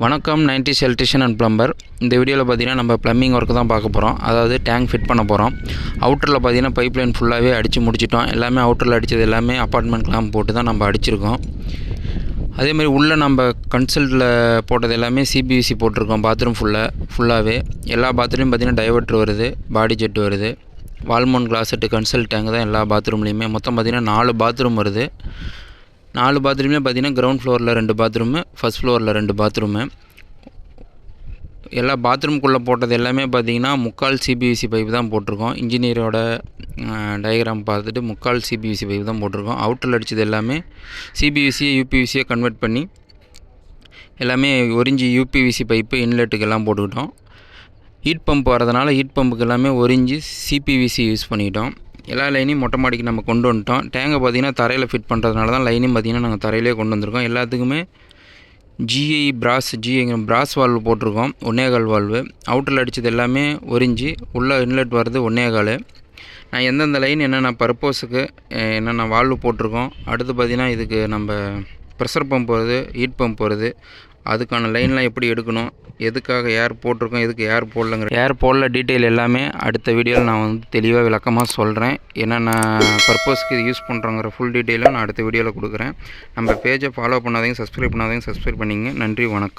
வணக்கம் 90s electrician and plumber. இந்த வீடியோவில் பார்த்தீங்கன்னா நம்ம ப்ளம்பிங் ஒர்க்கு தான் பார்க்க போகிறோம். அதாவது டேங்க் ஃபிட் பண்ண போகிறோம். அவுட்டரில் பார்த்தீங்கன்னா பைப் லைன் ஃபுல்லாகவே அடித்து முடிச்சிட்டோம். எல்லாமே அவுட்டரில் அடித்தது எல்லாமே அப்பார்ட்மெண்ட்லாம் போட்டு தான் நம்ம அடிச்சிருக்கோம். அதேமாதிரி உள்ளே நம்ம கன்சல்ட்டில் போட்டது எல்லாமே சிபிவிசி போட்டிருக்கோம். பாத்ரூம் ஃபுல்லாகவே எல்லா பாத்ரூம்லையும் பார்த்தீங்கன்னா டைவர்ட்ரு வருது, பாடி ஜெட் வருது, வால்மோன் கிளாசெட்டு கன்சல்ட் டேங்க் தான் எல்லா பாத்ரூம்லேயுமே. மொத்தம் பார்த்தீங்கன்னா 4 பாத்ரூம் வருது. 4 பாத்ரூம்லேயும் பார்த்தீங்கன்னா கிரவுண்ட் ஃப்ளோரில் 2 பாத்ரூமு, ஃபஸ்ட் ஃப்ளோரில் 2 பாத்ரூமு. எல்லா பாத்ரூம்குள்ளே போட்டது எல்லாமே பார்த்தீங்கன்னா 3/4 சிபிவிசி பைப் தான் போட்டிருக்கோம். இன்ஜினியரோட டயக்ராம் பார்த்துட்டு 3/4 சிபிவிசி பைப் தான் போட்டிருக்கோம். அவுட்டரில் அடித்தது எல்லாமே சிபிவிசியை யூபிவிசியை கன்வெர்ட் பண்ணி எல்லாமே ஒரிஞ்சி யூபிவிசி பைப்பு இன்லெட்டுக்கு எல்லாம் போட்டுக்கிட்டோம். ஹீட் பம்ப் வரதுனால ஹீட் பம்புக்கு எல்லாமே ஒரிஞ்சி சிபிவிசி யூஸ் பண்ணிக்கிட்டோம். எல்லா லைனையும் மொட்டை மாடிக்கு நம்ம கொண்டு வந்துட்டோம். டேங்கை பார்த்திங்கன்னா தரையில் ஃபிட் பண்ணுறதுனால தான் லைனையும் பார்த்திங்கன்னா நாங்கள் தரையிலே கொண்டு வந்திருக்கோம். எல்லாத்துக்குமே ஜிஐ பிராஸ் வால்வு போட்டிருக்கோம். 1.25 வால்வு. அவுட்டரில் அடித்தது எல்லாமே ஒரிஞ்சி உள்ளே இன்லெட் வருது 1.25. நான் எந்தெந்த லைன் என்னென்ன பர்பஸுக்கு என்னென்ன வால்வு போட்டிருக்கோம். அடுத்து பார்த்திங்கன்னா இதுக்கு நம்ம ப்ரெஷர் பம்ப் வருது, ஹீட் பம்ப் வருது, அதுக்கான லைன்லாம் எப்படி எடுக்கணும், எதுக்காக ஏர் போட்டிருக்கோம், எதுக்கு ஏர் போடல டீட்டெயில் எல்லாமே அடுத்த வீடியோவில் நான் தெளிவாக விளக்கமாக சொல்கிறேன். என்னென்ன பர்பஸ்க்கு இது யூஸ் பண்ணுறோங்கிற ஃபுல் டீட்டெயிலும் நான் அடுத்த வீடியோவில் கொடுக்குறேன். நம்ம பேஜை ஃபாலோ பண்ணாதீங்க, சப்ஸ்கிரைப் பண்ணிங்க. நன்றி, வணக்கம்.